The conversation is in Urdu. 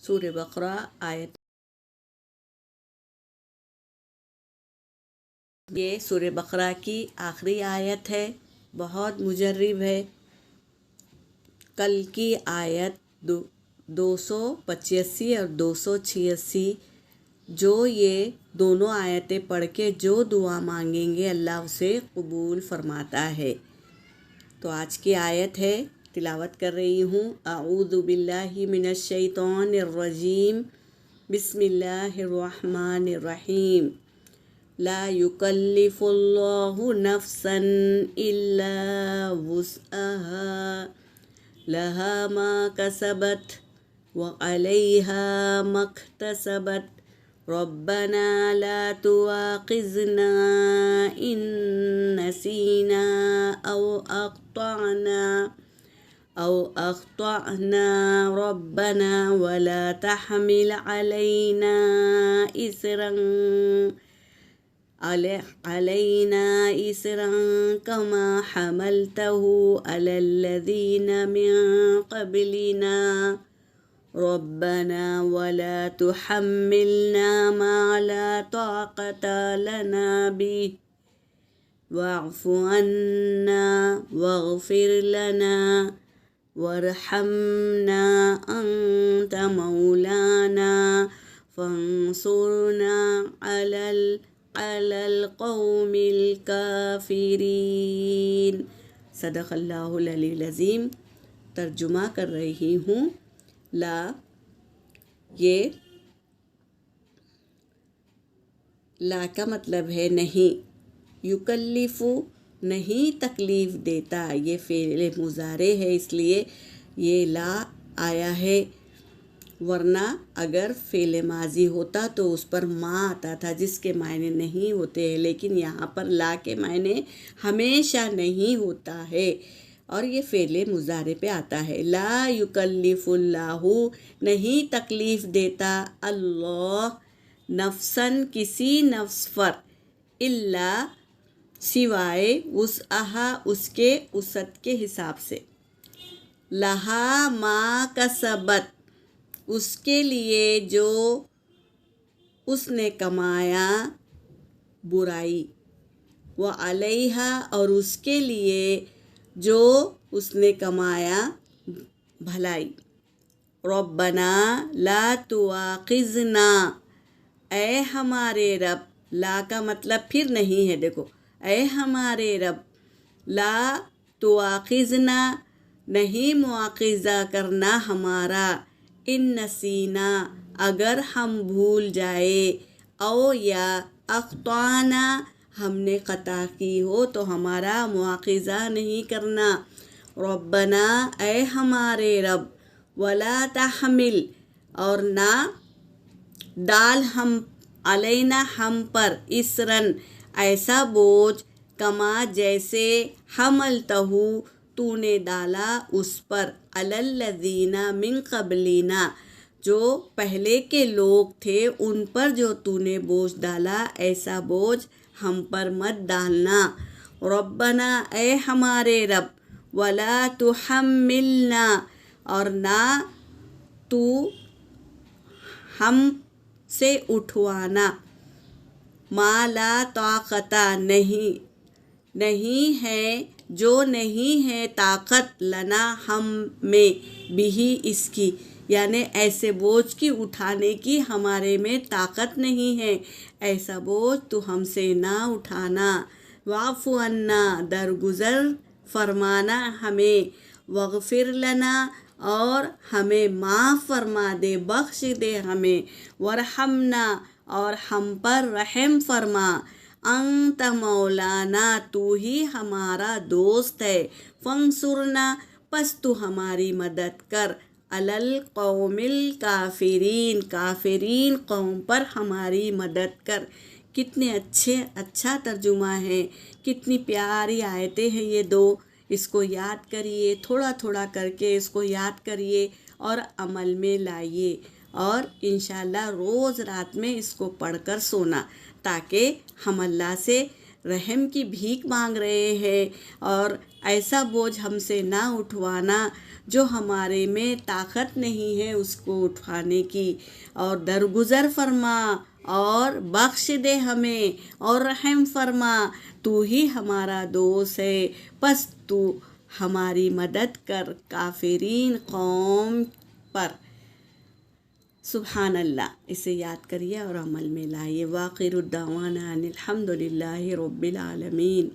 سورہ بقرہ آیت، یہ سورہ بقرہ کی آخری آیت ہے، بہت مجرب ہے۔ کل کی آیت 285 اور 286، جو یہ دونوں آیتیں پڑھ کے جو دعا مانگیں گے اللہ اسے قبول فرماتا ہے۔ تو آج کی آیت ہے، تلاوت کر رہی ہوں۔ اعوذ باللہ من الشیطان الرجیم، بسم اللہ الرحمن الرحیم۔ لا یکلف اللہ نفسا الا وسعها لها ما كسبت وعليها ما اكتسبت ربنا لا تؤاخذنا إن نسينا أو أخطأنا ربنا ولا تحمل علينا إسرا كما حملته على الذين من قبلنا ربنا ولا تحملنا ما لا طاقة لنا به واعف عنا واغفر لنا وارحمنا أنت مولانا فانصرنا على القوم الكافرین۔ صدق اللہ العلی العظیم۔ ترجمہ کر رہی ہوں۔ لا، یہ لا کا مطلب ہے نہیں، یکلف نہیں تکلیف دیتا، یہ فعل مضارع ہے اس لیے یہ لا آیا ہے، ورنہ اگر فعل ماضی ہوتا تو اس پر ما آتا تھا جس کے معنی نہیں ہوتے ہیں، لیکن یہاں پر لا کے معنی ہمیشہ نہیں ہوتا ہے اور یہ فعل مضارع پہ آتا ہے۔ لا یکلف اللہ، نہیں تکلیف دیتا اللہ، نفساً کسی نفس پر، الا سوائے وسعہا اس کے وسعت کے حساب سے، لہا ما کسبت اس کے لیے جو اس نے کمایا برائی، وعلیہا اور اس کے لیے جو اس نے کمایا بھلائی، ربنا لا تؤاخذنا اے ہمارے رب، لا کا مطلب پھر نہیں ہے، دیکھو، اے ہمارے رب، لا تؤاخذنا نہیں مواخذہ کرنا ہمارا، ان نسینا اگر ہم بھول جائے، او یا اخطانا ہم نے خطا کی ہو تو ہمارا مواخذہ نہیں کرنا، ربنا اے ہمارے رب، ولا تحمل اور نہ ڈال ہم، علینا ہم پر، اسرن ایسا بوجھ، کما جیسے حملتہ تو نے ڈالا اس پر، علی الذین من قبلنا جو پہلے کے لوگ تھے ان پر جو تو نے بوجھ ڈالا، ایسا بوجھ ہم پر مت ڈالنا، ربنا اے ہمارے رب، ولا تحملنا اور نہ تو ہم سے اٹھوانا، ما لا طاقت نہیں ہے جو نہیں ہے طاقت لنا ہم میں، بھی اس کی یعنی ایسے بوجھ کی اٹھانے کی ہمارے میں طاقت نہیں ہے، ایسا بوجھ تو ہم سے نہ اٹھانا، واعف عنا درگزر فرمانا ہمیں، واغفر لنا اور ہمیں معاف فرما دے، بخش دے ہمیں، وارحمنا اور ہم پر رحم فرما، انت مولانا تو ہی ہمارا دوست ہے، فانصرنا پس تو ہماری مدد کر، علی القوم الکافرین کافرین قوم پر ہماری مدد کر۔ کتنے اچھا ترجمہ ہے، کتنی پیاری آیتیں ہیں یہ دو، اس کو یاد کریے، تھوڑا تھوڑا کر کے اس کو یاد کریے اور عمل میں لائیے، اور انشاءاللہ روز رات میں اس کو پڑھ کر سونا، تاکہ ہم اللہ سے رحم کی بھیک مانگ رہے ہیں اور ایسا بوجھ ہم سے نہ اٹھوانا جو ہمارے میں طاقت نہیں ہے اس کو اٹھانے کی، اور درگزر فرما اور بخش دے ہمیں اور رحم فرما، تو ہی ہمارا دوست ہے، پس تو ہماری مدد کر کافرین قوم پر۔ سبحان اللہ، اسے یاد کریے اور عمل میں لائیے۔ وآخر الدعوانا ان الحمد للہ رب العالمین۔